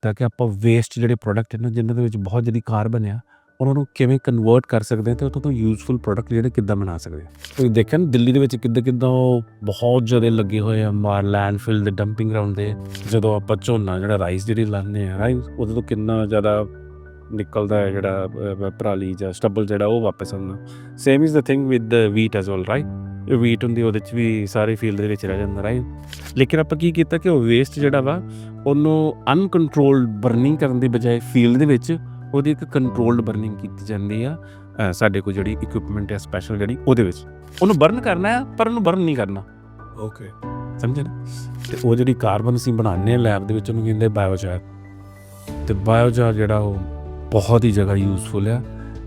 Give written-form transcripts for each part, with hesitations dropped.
ਕੀਤਾ ਕਿ ਆਪਾਂ ਵੇਸਟ ਜਿਹੜੇ ਪ੍ਰੋਡਕਟ ਨੇ ਜਿਨ੍ਹਾਂ ਦੇ ਵਿੱਚ ਬਹੁਤ ਜ਼ਿਆਦਾ ਕਾਰਬਨ ਆ ਉਹਨਾਂ ਨੂੰ ਕਿਵੇਂ ਕਨਵਰਟ ਕਰ ਸਕਦੇ ਹਾਂ ਤੇ ਉੱਥੋਂ ਤੋਂ ਯੂਜ਼ਫੁਲ ਪ੍ਰੋਡਕਟ ਜਿਹੜੇ ਕਿੱਦਾਂ ਬਣਾ ਸਕਦੇ ਹਾਂ। ਤੁਸੀਂ ਦੇਖਿਆ ਨਾ ਦਿੱਲੀ ਦੇ ਵਿੱਚ ਕਿੱਦਾਂ ਉਹ ਬਹੁਤ ਜ਼ਿਆਦਾ ਲੱਗੇ ਹੋਏ ਆ ਲੈਂਡਫਿਲ ਦੇ ਡੰਪਿੰਗ ਗਰਾਊਂਡ ਦੇ। ਜਦੋਂ ਆਪਾਂ ਝੋਨਾ ਜਿਹੜਾ ਰਾਈਸ ਜਿਹੜੀ ਲਾਉਂਦੇ ਆ ਰਾਈਸ ਉਹਦੇ ਤੋਂ ਕਿੰਨਾ ਜ਼ਿਆਦਾ ਨਿਕਲਦਾ ਹੈ ਜਿਹੜਾ ਪਰਾਲੀ ਜਾਂ ਸਟੱਬਲ ਜਿਹੜਾ ਉਹ ਵਾਪਸ ਆਉਂਦਾ। Same is the thing with the wheat as well right. Wheat ਹੁੰਦੀ ਉਹਦੇ 'ਚ ਵੀ ਸਾਰੇ ਫੀਲਡ ਦੇ ਵਿੱਚ ਰਹਿ ਜਾਂਦਾ ਰਾਈਟ। ਲੇਕਿਨ ਆਪਾਂ ਕੀ ਕੀਤਾ ਕਿ ਉਹ ਵੇਸਟ ਜਿਹੜਾ ਵਾ ਉਹਨੂੰ ਅਨਕੰਟਰੋਲਡ ਬਰਨਿੰਗ ਕਰਨ ਦੀ ਬਜਾਏ ਫੀਲਡ ਦੇ ਵਿੱਚ ਉਹਦੀ ਇੱਕ ਕੰਟਰੋਲਡ ਬਰਨਿੰਗ ਕੀਤੀ ਜਾਂਦੀ ਆ। ਸਾਡੇ ਕੋਲ ਜਿਹੜੀ ਇਕਵਿਪਮੈਂਟ ਹੈ ਸਪੈਸ਼ਲ ਜਿਹੜੀ ਉਹਦੇ ਵਿੱਚ ਉਹਨੂੰ ਬਰਨ ਕਰਨਾ ਹੈ ਪਰ ਉਹਨੂੰ ਬਰਨ ਨਹੀਂ ਕਰਨਾ। ਓਕੇ ਸਮਝੇ ਨਾ। ਅਤੇ ਉਹ ਜਿਹੜੀ ਕਾਰਬਨ ਅਸੀਂ ਬਣਾਉਂਦੇ ਹਾਂ ਲੈਬ ਦੇ ਵਿੱਚ ਉਹਨੂੰ ਕਹਿੰਦੇ ਬਾਇਓਚਾਰ। ਅਤੇ ਬਾਇਓਚਾਰ ਜਿਹੜਾ ਉਹ ਬਹੁਤ ਹੀ ਜਗ੍ਹਾ ਯੂਜ਼ਫੁਲ ਆ।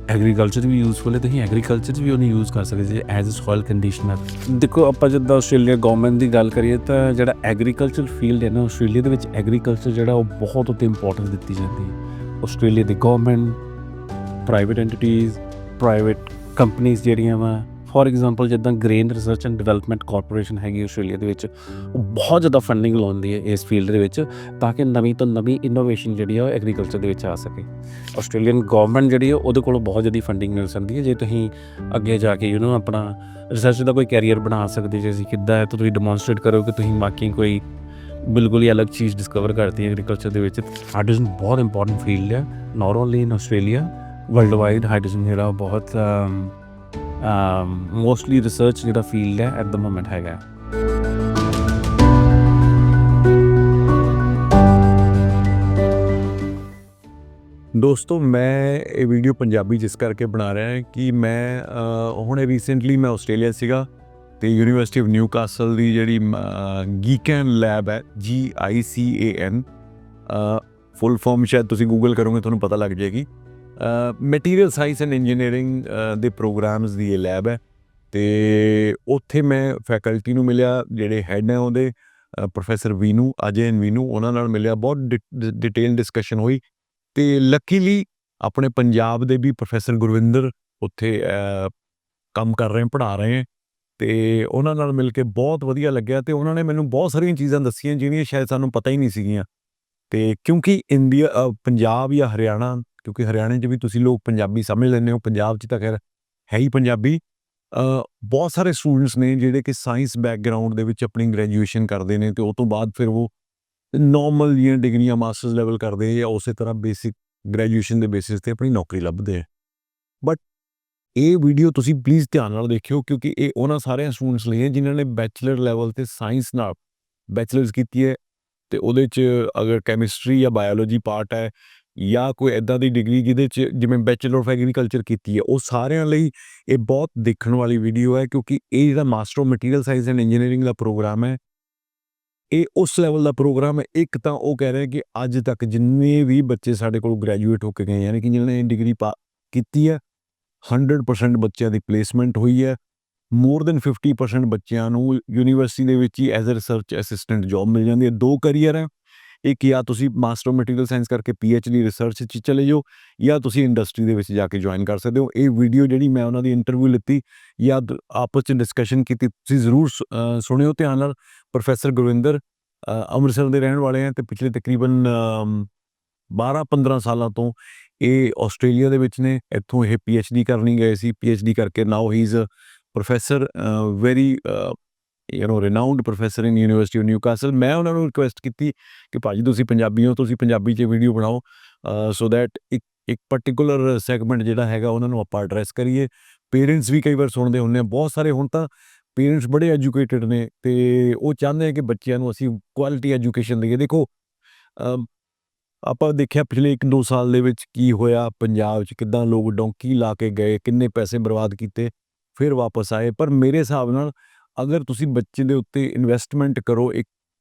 ਐਗਰੀਕਲਚਰ ਵੀ ਯੂਜ਼ਫੁਲ ਹੈ। ਤੁਸੀਂ ਐਗਰੀਕਲਚਰ 'ਚ ਵੀ ਉਹਨੂੰ ਯੂਜ਼ ਕਰ ਸਕਦੇ ਜੇ ਐਜ਼ ਅ ਸੋਇਲ ਕੰਡੀਸ਼ਨਰ। ਦੇਖੋ ਆਪਾਂ ਜਿੱਦਾਂ ਆਸਟ੍ਰੇਲੀਆ ਗੌਰਮੈਂਟ ਦੀ ਗੱਲ ਕਰੀਏ ਤਾਂ ਜਿਹੜਾ ਐਗਰੀਕਲਚਰ ਫੀਲਡ ਹੈ ਨਾ ਆਸਟ੍ਰੇਲੀਆ ਦੇ ਵਿੱਚ ਐਗਰੀਕਲਚਰ ਜਿਹੜਾ ਉਹ ਬਹੁਤ ਉੱਤੇ ਇੰਪੋਰਟੈਂਸ ਦਿੱਤੀ ਜਾਂਦੀ ਹੈ। ਆਸਟ੍ਰੇਲੀਆ ਦੀ government, private entities, private companies ਜਿਹੜੀਆਂ ਵਾ ਫੋਰ ਐਗਜ਼ਾਮਪਲ ਜਿੱਦਾਂ grain research and development corporation ਹੈਗੀ ਆਸਟ੍ਰੇਲੀਆ ਦੇ ਵਿੱਚ ਉਹ ਬਹੁਤ ਜ਼ਿਆਦਾ ਫੰਡਿੰਗ ਲਾਉਂਦੀ ਹੈ ਇਸ ਫੀਲਡ ਦੇ ਵਿੱਚ ਤਾਂ ਕਿ ਨਵੀਂ ਤੋਂ ਨਵੀਂ ਇਨੋਵੇਸ਼ਨ ਜਿਹੜੀ ਆ ਉਹ ਐਗਰੀਕਲਚਰ ਦੇ ਵਿੱਚ ਆ ਸਕੇ। ਆਸਟ੍ਰੇਲੀਅਨ ਗੌਰਮੈਂਟ ਜਿਹੜੀ ਆ ਉਹਦੇ ਕੋਲੋਂ ਬਹੁਤ ਜ਼ਿਆਦਾ ਫੰਡਿੰਗ ਮਿਲ ਸਕਦੀ ਹੈ ਜੇ ਤੁਸੀਂ ਅੱਗੇ ਜਾ ਕੇ ਆਪਣਾ ਰਿਸਰਚ ਦਾ ਕੋਈ ਕੈਰੀਅਰ ਬਣਾ ਸਕਦੇ ਜੇ ਅਸੀਂ ਕਿੱਦਾਂ ਹੈ ਤਾਂ ਤੁਸੀਂ ਡੈਮੋਨਸਟ੍ਰੇਟ ਕਰੋ ਕਿ ਤੁਸੀਂ ਬਾਕੀ ਕੋਈ ਬਿਲਕੁਲ ਹੀ ਅਲੱਗ ਚੀਜ਼ ਡਿਸਕਵਰ ਕਰਤੀ ਹੈ ਐਗਰੀਕਲਚਰ ਦੇ ਵਿੱਚ। ਹਾਈਡਰੋਜਨ ਬਹੁਤ ਇੰਪੋਰਟੈਂਟ ਫੀਲਡ ਹੈ not only in Australia world wide. Hydrogen ਜਿਹੜਾ ਬਹੁਤ ਮੋਸਟਲੀ ਰਿਸਰਚ ਜਿਹੜਾ ਫੀਲਡ ਹੈ ਐਟ ਦ ਮੋਮੈਂਟ ਹੈਗਾ। ਦੋਸਤੋ ਮੈਂ ਇਹ ਵੀਡੀਓ ਪੰਜਾਬੀ ਜਿਸ ਕਰਕੇ ਬਣਾ ਰਿਹਾ ਕਿ ਮੈਂ ਹੁਣੇ ਰੀਸੈਂਟਲੀ ਮੈਂ ਆਸਟ੍ਰੇਲੀਆ ਸੀਗਾ ਅਤੇ ਯੂਨੀਵਰਸਿਟੀ ਆਫ ਨਿਊਕਾਸਲ ਦੀ ਜਿਹੜੀ ਗੀਕੈਨ ਲੈਬ ਹੈ GICAN ਫੁੱਲ ਫੋਰਮ ਸ਼ਾਇਦ ਤੁਸੀਂ ਗੂਗਲ ਕਰੋਗੇ ਤੁਹਾਨੂੰ ਪਤਾ ਲੱਗ ਜਾਏਗੀ। ਮਟੀਰੀਅਲ ਸਾਇੰਸ ਐਂਡ ਇੰਜੀਨੀਅਰਿੰਗ ਦੇ ਪ੍ਰੋਗਰਾਮਸ ਦੀ ਇਹ ਲੈਬ ਹੈ ਅਤੇ ਉੱਥੇ ਮੈਂ ਫੈਕਲਟੀ ਨੂੰ ਮਿਲਿਆ ਜਿਹੜੇ ਹੈੱਡ ਹੈ ਉਹਦੇ ਪ੍ਰੋਫੈਸਰ ਵੀਨੂ ਅਜੇ ਵੀਨੂ ਉਹਨਾਂ ਨਾਲ ਮਿਲਿਆ। ਬਹੁਤ ਡਿਟੇਲ ਡਿਸਕਸ਼ਨ ਹੋਈ ਅਤੇ ਲੱਕੀਲੀ ਆਪਣੇ ਪੰਜਾਬ ਦੇ ਵੀ ਪ੍ਰੋਫੈਸਰ ਗੁਰਵਿੰਦਰ ਉੱਥੇ ਕੰਮ ਕਰ ਰਹੇ ਪੜ੍ਹਾ ਰਹੇ ਹੈ ਅਤੇ ਉਹਨਾਂ ਨਾਲ ਮਿਲ ਕੇ ਬਹੁਤ ਵਧੀਆ ਲੱਗਿਆ। ਅਤੇ ਉਹਨਾਂ ਨੇ ਮੈਨੂੰ ਬਹੁਤ ਸਾਰੀਆਂ ਚੀਜ਼ਾਂ ਦੱਸੀਆਂ ਜਿਹੜੀਆਂ ਸ਼ਾਇਦ ਸਾਨੂੰ ਪਤਾ ਹੀ ਨਹੀਂ ਸੀਗੀਆਂ। ਅਤੇ ਕਿਉਂਕਿ ਪੰਜਾਬ ਜਾਂ ਹਰਿਆਣਾ ਕਿਉਂਕਿ ਹਰਿਆਣੇ 'ਚ ਵੀ ਤੁਸੀਂ ਲੋਕ ਪੰਜਾਬੀ ਸਮਝ ਲੈਂਦੇ ਹੋ, ਪੰਜਾਬ 'ਚ ਤਾਂ ਖੈਰ ਹੈ ਹੀ ਪੰਜਾਬੀ। ਬਹੁਤ ਸਾਰੇ ਸਟੂਡੈਂਟਸ ਨੇ ਜਿਹੜੇ ਕਿ ਸਾਇੰਸ ਬੈਕਗਰਾਊਂਡ ਦੇ ਵਿੱਚ ਆਪਣੀ ਗ੍ਰੈਜੂਏਸ਼ਨ ਕਰਦੇ ਨੇ ਅਤੇ ਉਹ ਤੋਂ ਬਾਅਦ ਫਿਰ ਉਹ ਨੋਰਮਲ ਜਿਹੀਆਂ ਡਿਗਰੀਆਂ ਮਾਸਟਰਸ ਲੈਵਲ ਕਰਦੇ ਜਾਂ ਉਸੇ ਤਰ੍ਹਾਂ ਬੇਸਿਕ ਗ੍ਰੈਜੂਏਸ਼ਨ ਦੇ ਬੇਸਿਸ 'ਤੇ ਆਪਣੀ ਨੌਕਰੀ ਲੱਭਦੇ ਹੈ। ਬਟ ਇਹ ਵੀਡੀਓ ਤੁਸੀਂ ਪਲੀਜ਼ ਧਿਆਨ ਨਾਲ ਦੇਖਿਓ ਕਿਉਂਕਿ ਇਹ ਉਹਨਾਂ ਸਾਰਿਆਂ ਸਟੂਡੈਂਟਸ ਲਈ ਹੈ ਜਿਨ੍ਹਾਂ ਨੇ ਬੈਚਲਰ ਲੈਵਲ 'ਤੇ ਸਾਇੰਸ ਨਾਲ ਬੈਚਲਰਸ ਕੀਤੀ ਹੈ ਅਤੇ ਉਹਦੇ 'ਚ ਅਗਰ ਕੈਮਿਸਟਰੀ ਜਾਂ ਬਾਇਓਲੋਜੀ ਪਾਰਟ ਹੈ ਜਾਂ ਕੋਈ ਇੱਦਾਂ ਦੀ ਡਿਗਰੀ ਜਿਹਦੇ 'ਚ ਜਿਵੇਂ ਬੈਚਲਰ ਆਫ ਐਗਰੀਕਲਚਰ ਕੀਤੀ ਹੈ ਉਹ ਸਾਰਿਆਂ ਲਈ ਇਹ ਬਹੁਤ ਦੇਖਣ ਵਾਲੀ ਵੀਡੀਓ ਹੈ ਕਿਉਂਕਿ ਇਹ ਜਿਹੜਾ master of material science and engineering ਦਾ ਪ੍ਰੋਗਰਾਮ ਹੈ ਇਹ ਉਸ ਲੈਵਲ ਦਾ ਪ੍ਰੋਗਰਾਮ ਹੈ। ਇੱਕ ਤਾਂ ਉਹ ਕਹਿ ਰਹੇ ਕਿ ਅੱਜ ਤੱਕ ਜਿੰਨੇ ਵੀ ਬੱਚੇ ਸਾਡੇ ਕੋਲ ਗ੍ਰੈਜੂਏਟ ਹੋ ਕੇ ਗਏ ਯਾਨੀ ਕਿ ਜਿਹਨਾਂ ਨੇ ਡਿਗਰੀ ਕੀਤੀ ਹੈ 100% ਬੱਚਿਆਂ ਦੀ ਪਲੇਸਮੈਂਟ ਹੋਈ ਹੈ। ਮੋਰ ਦੈਨ 50% ਬੱਚਿਆਂ ਨੂੰ ਯੂਨੀਵਰਸਿਟੀ ਦੇ ਵਿੱਚ ਹੀ as a research assistant job ਮਿਲ ਜਾਂਦੀ ਹੈ। ਦੋ ਕਰੀਅਰ ਹੈ, ਇੱਕ ਜਾਂ ਤੁਸੀਂ ਮਾਸਟਰ ਆਫ ਮਟੀਰੀਅਲ ਸਾਇੰਸ ਕਰਕੇ PhD ਰਿਸਰਚ 'ਚ ਚਲੇ ਜਾਓ ਜਾਂ ਤੁਸੀਂ ਇੰਡਸਟਰੀ ਦੇ ਵਿੱਚ ਜਾ ਕੇ ਜੁਆਇਨ ਕਰ ਸਕਦੇ ਹੋ। ਇਹ ਵੀਡੀਓ ਜਿਹੜੀ ਮੈਂ ਉਹਨਾਂ ਦੀ ਇੰਟਰਵਿਊ ਲਿੱਤੀ ਜਾਂ ਆਪਸ 'ਚ ਡਿਸਕਸ਼ਨ ਕੀਤੀ ਤੁਸੀਂ ਜ਼ਰੂਰ ਸੁਣਿਓ ਧਿਆਨ ਨਾਲ। ਪ੍ਰੋਫੈਸਰ ਗੁਰਵਿੰਦਰ ਅੰਮ੍ਰਿਤਸਰ ਦੇ ਰਹਿਣ ਵਾਲੇ ਹੈ ਅਤੇ ਪਿਛਲੇ ਤਕਰੀਬਨ 12-15 ਸਾਲਾਂ ਤੋਂ ਇਹ ਆਸਟ੍ਰੇਲੀਆ ਦੇ ਵਿੱਚ ਨੇ। ਇੱਥੋਂ ਇਹ PhD ਕਰਨੀ ਗਏ ਸੀ। PhD ਕਰਕੇ now he is professor very renowned professor in university of Newcastle. ਮੈਂ ਉਹਨਾਂ ਨੂੰ ਰਿਕੁਐਸਟ ਕੀਤੀ ਕਿ ਭਾਜੀ ਤੁਸੀਂ ਪੰਜਾਬੀ ਹੋ, ਤੁਸੀਂ ਪੰਜਾਬੀ 'ਚ ਵੀਡੀਓ ਬਣਾਓ ਸੋ ਦੈਟ ਇੱਕ ਪਰਟੀਕੂਲਰ ਸੈਗਮੈਂਟ ਜਿਹੜਾ ਹੈਗਾ ਉਹਨਾਂ ਨੂੰ ਆਪਾਂ ਐਡਰੈਸ ਕਰੀਏ। ਪੇਰੈਂਟਸ ਵੀ ਕਈ ਵਾਰ ਸੁਣਦੇ ਹੁੰਦੇ ਆ ਬਹੁਤ ਸਾਰੇ। ਹੁਣ ਤਾਂ ਪੇਰੈਂਟਸ ਬੜੇ ਐਜੂਕੇਟਡ ਨੇ ਅਤੇ ਉਹ ਚਾਹੁੰਦੇ ਆ ਕਿ ਬੱਚਿਆਂ ਨੂੰ ਅਸੀਂ ਕੁਆਲਿਟੀ ਐਜੂਕੇਸ਼ਨ ਦੇਈਏ। ਦੇਖੋ ਆਪਾਂ ਦੇਖਿਆ ਪਿਛਲੇ 1-2 ਸਾਲ ਦੇ ਵਿੱਚ ਕੀ ਹੋਇਆ ਪੰਜਾਬ 'ਚ, ਕਿੱਦਾਂ ਲੋਕ ਡੌਂਕੀ ਲਾ ਕੇ ਗਏ, ਕਿੰਨੇ ਪੈਸੇ ਬਰਬਾਦ ਕੀਤੇ, ਫਿਰ ਵਾਪਸ ਆਏ। ਪਰ ਮੇਰੇ ਹਿਸਾਬ ਨਾਲ ਅਗਰ ਤੁਸੀਂ ਬੱਚੇ ਦੇ ਉੱਤੇ ਇਨਵੈਸਟਮੈਂਟ ਕਰੋ ਇੱਕ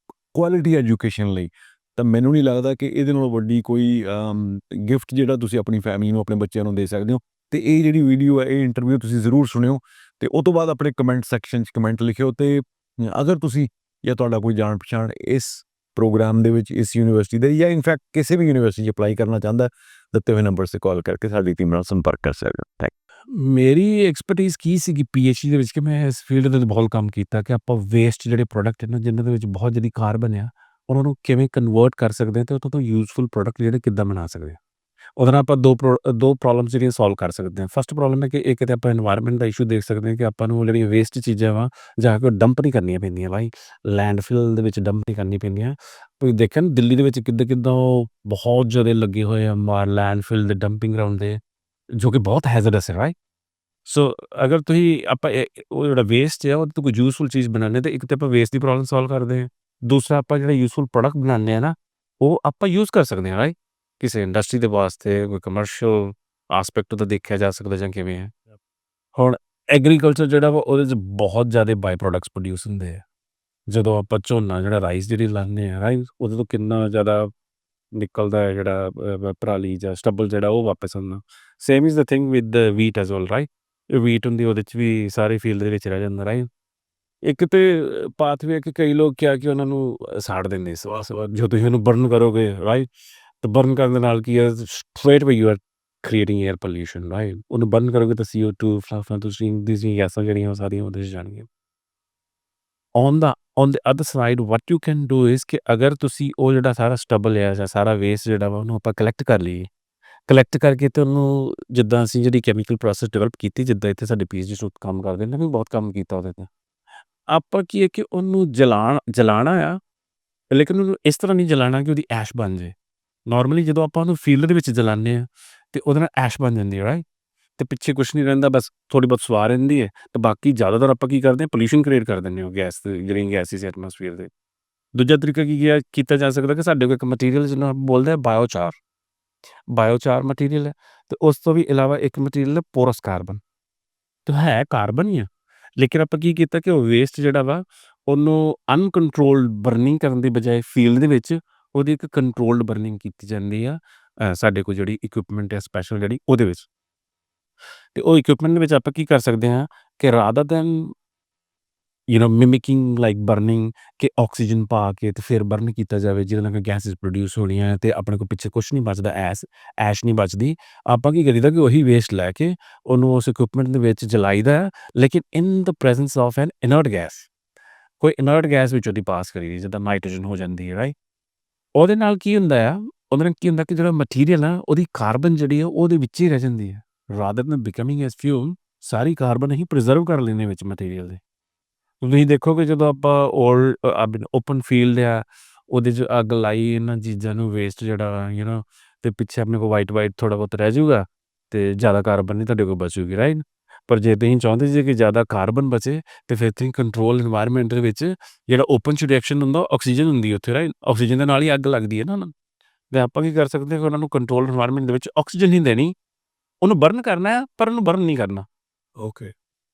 ਕੁਆਲਿਟੀ ਐਜੂਕੇਸ਼ਨ ਲਈ ਤਾਂ ਮੈਨੂੰ ਨਹੀਂ ਲੱਗਦਾ ਕਿ ਇਹਦੇ ਨਾਲੋਂ ਵੱਡੀ ਕੋਈ ਗਿਫਟ ਜਿਹੜਾ ਤੁਸੀਂ ਆਪਣੀ ਫੈਮਿਲੀ ਨੂੰ ਆਪਣੇ ਬੱਚਿਆਂ ਨੂੰ ਦੇ ਸਕਦੇ ਹੋ। ਅਤੇ ਇਹ ਜਿਹੜੀ ਵੀਡੀਓ ਹੈ ਇਹ ਇੰਟਰਵਿਊ ਤੁਸੀਂ ਜ਼ਰੂਰ ਸੁਣਿਓ ਅਤੇ ਉਹ ਤੋਂ ਬਾਅਦ ਆਪਣੇ ਕਮੈਂਟ ਸੈਕਸ਼ਨ 'ਚ ਕਮੈਂਟ ਲਿਖਿਓ। ਅਤੇ ਅਗਰ ਤੁਸੀਂ ਜਾਂ ਤੁਹਾਡਾ ਕੋਈ ਜਾਣ ਪਛਾਣ ਇਸ ਪ੍ਰੋਗਰਾਮ ਦੇ ਵਿੱਚ ਇਸ ਯੂਨੀਵਰਸਿਟੀ ਦੇ ਜਾਂ ਇਨਫੈਕਟ ਕਿਸੇ ਵੀ ਯੂਨੀਵਰਸਿਟੀ 'ਚ ਅਪਲਾਈ ਕਰਨਾ ਚਾਹੁੰਦਾ ਦਿੱਤੇ ਹੋਏ ਨੰਬਰ 'ਤੇ ਕਾਲ ਕਰਕੇ ਸਾਡੀ ਟੀਮ ਨਾਲ ਸੰਪਰਕ ਕਰ ਸਕਦੇ ਹੋ। ਥੈਂਕ ਮੇਰੀ ਐਕਸਪਰਟੀਜ਼ ਕੀ ਸੀਗੀ PhD ਦੇ ਵਿੱਚ ਕਿ ਮੈਂ ਇਸ ਫੀਲਡ ਦੇ ਬਹੁਤ ਕੰਮ ਕੀਤਾ ਕਿ ਆਪਾਂ ਵੇਸਟ ਜਿਹੜੇ ਪ੍ਰੋਡਕਟ ਨੇ ਜਿਨ੍ਹਾਂ ਦੇ ਵਿੱਚ ਬਹੁਤ ਜ਼ਿਆਦਾ ਕਾਰਬਨ ਆ ਉਹਨਾਂ ਨੂੰ ਕਿਵੇਂ ਕਨਵਰਟ ਕਰ ਸਕਦੇ ਹਾਂ ਤੇ ਉੱਥੋਂ ਤੋਂ ਯੂਜ਼ਫੁਲ ਪ੍ਰੋਡਕਟ ਜਿਹੜੇ ਕਿੱਦਾਂ ਬਣਾ ਸਕਦੇ ਹਾਂ। ਉਹਦੇ ਨਾਲ ਆਪਾਂ ਦੋ ਪ੍ਰੋਬਲਮਸ ਜਿਹੜੀਆਂ ਸੋਲਵ ਕਰ ਸਕਦੇ ਹਾਂ। ਫਸਟ ਪ੍ਰੋਬਲਮ ਹੈ ਕਿ ਇੱਕ ਤਾਂ ਆਪਾਂ এনवायरमेंट ਦਾ ਇਸ਼ੂ ਦੇਖ ਸਕਦੇ ਹਾਂ ਕਿ ਆਪਾਂ ਨੂੰ ਜਿਹੜੀਆਂ ਵੇਸਟ ਚੀਜ਼ਾਂ ਵਾ ਜਾ ਕੇ ਡੰਪ ਨਹੀਂ ਕਰਨੀਆਂ ਪੈਂਦੀਆਂ ਬਾਈ, ਲੈਂਡਫਿਲ ਦੇ ਵਿੱਚ ਡੰਪ ਨਹੀਂ ਕਰਨੀਆਂ ਪੈਂਦੀਆਂ। ਤੁਸੀਂ ਦੇਖਿਆ ਨਾ ਦਿੱਲੀ ਦੇ ਵਿੱਚ ਕਿੱਦਾਂ ਉਹ ਬਹੁਤ ਜ਼ਿਆਦਾ ਲੱਗੇ ਹੋਏ ਆ ਲੈਂਡਫਿਲ ਦੇ ਡੰਪਿੰਗ ਗਰਾਊਂਡ ਦੇ, ਜੋ ਕਿ ਬਹੁਤ ਹੈਜ਼ਰਡਸ ਹੈ, ਰਾਈਟ। ਸੋ ਅਗਰ ਤੁਸੀਂ ਆਪਾਂ ਉਹ ਜਿਹੜਾ ਵੇਸਟ ਹੈ ਉਹਦੇ ਤੋਂ ਕੋਈ ਯੂਜ਼ਫੁਲ ਚੀਜ਼ ਬਣਾਉਂਦੇ ਤਾਂ ਇੱਕ ਤਾਂ ਆਪਾਂ ਵੇਸਟ ਦੀ ਪ੍ਰੋਬਲਮ ਸੋਲਵ ਕਰਦੇ ਹਾਂ, ਦੂਸਰਾ ਆਪਾਂ ਜਿਹੜਾ ਯੂਜ਼ਫੁਲ ਪ੍ਰੋਡਕਟ ਬਣਾਉਂਦੇ ਆ ਨਾ ਉਹ ਆਪਾਂ ਯੂਜ਼ ਕਰ ਸਕਦੇ ਹਾਂ, ਰਾਈਟ। ਕਿਸੇ ਇੰਡਸਟਰੀ ਦੇ ਵਾਸਤੇ ਕੋਈ ਕਮਰਸ਼ੀਅਲ ਆਸਪੈਕਟ ਤੋਂ ਦੇਖਿਆ ਜਾ ਸਕਦਾ ਜਾਂ ਕਿਵੇਂ ਹੈ। ਹੁਣ ਐਗਰੀਕਲਚਰ ਜਿਹੜਾ ਵਾ ਉਹਦੇ 'ਚ ਬਹੁਤ ਜ਼ਿਆਦਾ ਬਾਈ ਪ੍ਰੋਡਕਟਸ ਪ੍ਰੋਡਿਊਸ ਹੁੰਦੇ ਆ। ਜਦੋਂ ਆਪਾਂ ਝੋਨਾ ਜਿਹੜਾ ਰਾਈਸ ਜਿਹੜੀ ਲਾਉਂਦੇ ਆ, ਰਾਈਟ, ਉਹਦੇ ਤੋਂ ਕਿੰਨਾ ਜ਼ਿਆਦਾ ਨਿਕਲਦਾ ਹੈ ਜਿਹੜਾ ਪਰਾਲੀ ਜਾਂ ਸਟਬਲ ਜਿਹੜਾ ਉਹ ਵਾਪਸ ਆਉਂਦਾ। Same is the thing with the wheat as well, right. Wheat ਹੁੰਦੀ ਉਹਦੇ 'ਚ ਵੀ ਸਾਰੇ ਫੀਲਡ ਦੇ ਵਿੱਚ ਰਹਿ ਜਾਂਦਾ, ਰਾਈਟ। ਇੱਕ ਤੇ ਪਾਥਵੇ ਹੈ ਕਿ ਕਈ ਲੋਕ ਕਿਹਾ ਕਿ ਉਹਨਾਂ ਨੂੰ ਸਾੜ ਦਿੰਦੇ ਸਵਾ ਜੋ ਤੁਸੀਂ ਉਹਨੂੰ ਬਰਨ ਕਰੋਗੇ, ਰਾਈਟ, ਤਾਂ ਬਰਨ ਕਰਨ ਦੇ ਨਾਲ ਕੀ ਹੈ straight way you are creating air pollution, right. ਉਹਨੂੰ ਬਰਨ ਕਰੋਗੇ ਤਾਂ CO2 ਤੁਸੀਂ ਦੀਆਂ ਗੈਸਾਂ ਜਿਹੜੀਆਂ ਉਹ ਸਾਰੀਆਂ ਉਹਦੇ 'ਚ ਜਾਣਗੀਆਂ। On the other side what you can do is ਕਿ ਅਗਰ ਤੁਸੀਂ ਉਹ ਜਿਹੜਾ ਸਾਰਾ ਸਟਬਲ ਹੈ ਜਾਂ ਸਾਰਾ ਵੇਸਟ ਜਿਹੜਾ ਵਾ ਉਹਨੂੰ ਆਪਾਂ ਕਲੈਕਟ ਕਰ ਲਈਏ, ਕਲੈਕਟ ਕਰਕੇ ਤੇ ਉਹਨੂੰ ਜਿੱਦਾਂ ਅਸੀਂ ਜਿਹੜੀ ਕੈਮੀਕਲ ਪ੍ਰੋਸੈਸ ਡਿਵੈਲਪ ਕੀਤੀ, ਜਿੱਦਾਂ ਇੱਥੇ ਸਾਡੇ PhD ਸਟੂਡੈਂਟ ਕੰਮ ਕਰਦੇ ਨੇ, ਵੀ ਬਹੁਤ ਕੰਮ ਕੀਤਾ ਉਹਦੇ 'ਤੇ। ਆਪਾਂ ਕੀ ਹੈ ਕਿ ਉਹਨੂੰ ਜਲਾਣਾ ਆ, ਲੇਕਿਨ ਉਹਨੂੰ ਇਸ ਤਰ੍ਹਾਂ ਨਹੀਂ ਜਲਾਣਾ ਕਿ ਉਹਦੀ ਐਸ਼ ਬਣ ਜੇ। ਨਾਰਮਲੀ ਜਦੋਂ ਆਪਾਂ ਉਹਨੂੰ ਫੀਲਡ ਦੇ ਵਿੱਚ ਜਲਾਉਂਦੇ ਹਾਂ ਤੇ ਉਹਦੇ ਨਾਲ ਐਸ਼ ਬਣ ਜਾਂਦੀ ਹੈ, ਰਾਈਟ, ਤੇ ਪਿੱਛੇ ਕੁਛ ਨਹੀਂ ਰਹਿੰਦਾ, ਬਸ ਥੋੜ੍ਹੀ ਬਹੁਤ ਸਵਾਹ ਰਹਿੰਦੀ ਹੈ ਤੇ ਬਾਕੀ ਜ਼ਿਆਦਾਤਰ ਆਪਾਂ ਕੀ ਕਰਦੇ ਹਾਂ ਪੋਲਿਊਸ਼ਨ ਕ੍ਰੀਏਟ ਕਰ ਦਿੰਦੇ ਹਾਂ ਗੈਸ ਜਿਹੜੀਆਂ ਗੈਸਿਸ ਐਟਮੋਸਫੀਅਰ ਦੇ। ਦੂਜਾ ਤਰੀਕਾ ਕੀਤਾ ਜਾ ਸਕਦਾ ਕਿ ਸਾਡੇ ਕੋਲ ਇੱਕ ਮਟੀਰੀਅਲ ਜਿਹਨੂੰ ਆਪਾਂ ਬੋਲਦੇ ਆ ਬਾਇਓਚਾਰ ਮਟੀਰੀਅਲ ਹੈ, ਤੇ ਉਸ ਤੋਂ ਵੀ ਇਲਾਵਾ ਇੱਕ ਮਟੀਰੀਅਲ ਹੈ ਪੋਰਸ ਕਾਰਬਨ। ਤੇ ਹੈ ਕਾਰਬਨ ਹੀ ਆ, ਲੇਕਿਨ ਆਪਾਂ ਕੀ ਕੀਤਾ ਕਿ ਉਹ ਵੇਸਟ ਜਿਹੜਾ ਵਾ ਉਹਨੂੰ ਅਨਕੰਟਰੋਲਡ ਬਰਨਿੰਗ ਕਰਨ ਦੀ ਬਜਾਏ ਫੀਲਡ ਦੇ ਵਿੱਚ ਉਹਦੀ ਇੱਕ ਕੰਟਰੋਲਡ ਬਰਨਿੰਗ ਕੀਤੀ ਜਾਂਦੀ ਆ। ਸਾਡੇ ਕੋਲ ਜਿਹੜੀ ਇਕੁਇਪਮੈਂਟ ਹੈ ਸਪੈਸ਼ਲ ਜਿਹੜੀ ਉਹਦੇ ਵਿੱਚ, ਤੇ ਉਹ ਇਕੁਇਪਮੈਂਟ ਦੇ ਵਿੱਚ ਆਪਾਂ ਕੀ ਕਰ ਸਕਦੇ ਹਾਂ ਕਿ ਰਾਦਰ ਦੈਨ ਮਿਮਿਕਿੰਗ ਲਾਈਕ ਬਰਨਿੰਗ, ਕਿ ਆਕਸੀਜਨ ਪਾ ਕੇ ਤੇ ਫਿਰ ਬਰਨ ਕੀਤਾ ਜਾਵੇ ਜਿਹਦੇ ਨਾਲ ਗੈਸਿਸ ਪ੍ਰੋਡਿਊਸ ਹੋਣੀਆਂ ਤੇ ਆਪਣੇ ਕੋਲ ਪਿੱਛੇ ਕੁਛ ਨਹੀਂ ਬਚਦਾ, ਐਸ਼ ਨਹੀਂ ਬਚਦੀ। ਆਪਾਂ ਕੀ ਕਰੀਦਾ ਕਿ ਉਹੀ ਵੇਸਟ ਲੈ ਕੇ ਉਹਨੂੰ ਉਸ ਇਕੁਇਪਮੈਂਟ ਦੇ ਵਿੱਚ ਜਲਾਈਦਾ, ਲੇਕਿਨ ਇਨ ਦ ਪ੍ਰੈਜ਼ੈਂਸ ਆਫ ਐਨ ਇਨਰਟ ਗੈਸ, ਕੋਈ ਇਨਰਟ ਗੈਸ ਵਿੱਚ ਉਹਦੀ ਪਾਸ ਕਰੀ ਜਿੱਦਾਂ ਨਾਈਟ੍ਰੋਜਨ ਹੋ ਜਾਂਦੀ ਹੈ, ਰਾਈਟ। ਉਹਦੇ ਨਾਲ ਕੀ ਹੁੰਦਾ ਆ, ਉਹਦੇ ਨਾਲ ਕੀ ਹੁੰਦਾ ਕਿ ਜਿਹੜਾ ਮਟੀਰੀਅਲ ਆ ਉਹਦੀ ਕਾਰਬਨ ਜਿਹੜੀ ਆ ਉਹਦੇ ਵਿੱਚ ਹੀ ਰਹਿ ਜਾਂਦੀ ਹੈ, rather than becoming as fuel. ਸਾਰੀ ਕਾਰਬਨ ਅਸੀਂ ਪ੍ਰੀਜ਼ਰਵ ਕਰ ਲੈਂਦੇ ਵਿੱਚ ਮਟੀਰੀਅਲ ਦੇ। ਤੁਸੀਂ ਦੇਖੋਗੇ ਜਦੋਂ ਆਪਾਂ ਓਪਨ ਫੀਲਡ ਆ ਉਹਦੇ 'ਚ ਅੱਗ ਲਾਈ ਇਹਨਾਂ ਚੀਜ਼ਾਂ ਨੂੰ, ਵੇਸਟ ਜਿਹੜਾ ਤੇ ਪਿੱਛੇ ਆਪਣੇ ਕੋਲ ਵਾਈਟ ਥੋੜ੍ਹਾ ਬਹੁਤ ਰਹਿ ਜਾਊਗਾ ਤੇ ਜ਼ਿਆਦਾ ਕਾਰਬਨ ਨਹੀਂ ਤੁਹਾਡੇ ਕੋਲ ਬਚੂਗੀ, ਰਾਈਟ। ਪਰ ਜੇ ਤੁਸੀਂ ਚਾਹੁੰਦੇ ਜੇ ਕਿ ਜ਼ਿਆਦਾ ਕਾਰਬਨ ਬਚੇ ਤੇ ਫਿਰ ਤੁਸੀਂ ਕੰਟਰੋਲ এনवायरमेंट ਦੇ ਵਿੱਚ ਜਿਹੜਾ ਓਪਨ 'ਚ ਰਿਐਕਸ਼ਨ ਹੁੰਦਾ ਆਕਸੀਜਨ ਹੁੰਦੀ ਉੱਥੇ, ਰਾਈਟ। ਆਕਸੀਜਨ ਦੇ ਨਾਲ ਹੀ ਅੱਗ ਲੱਗਦੀ ਹੈ ਨਾ, ਤੇ ਆਪਾਂ ਕੀ ਕਰ ਸਕਦੇ ਹਾਂ ਕਿ ਉਹਨਾਂ ਨੂੰ ਕੰਟਰੋਲ এনवायरमेंट ਦੇ ਵਿੱਚ ਆਕਸੀਜਨ ਨਹੀਂ ਦੇਣੀ, ਉਹਨੂੰ ਬਰਨ ਕਰਨਾ ਹੈ ਪਰ ਉਹਨੂੰ ਬਰਨ ਨਹੀਂ ਕਰਨਾ। ਓਕੇ,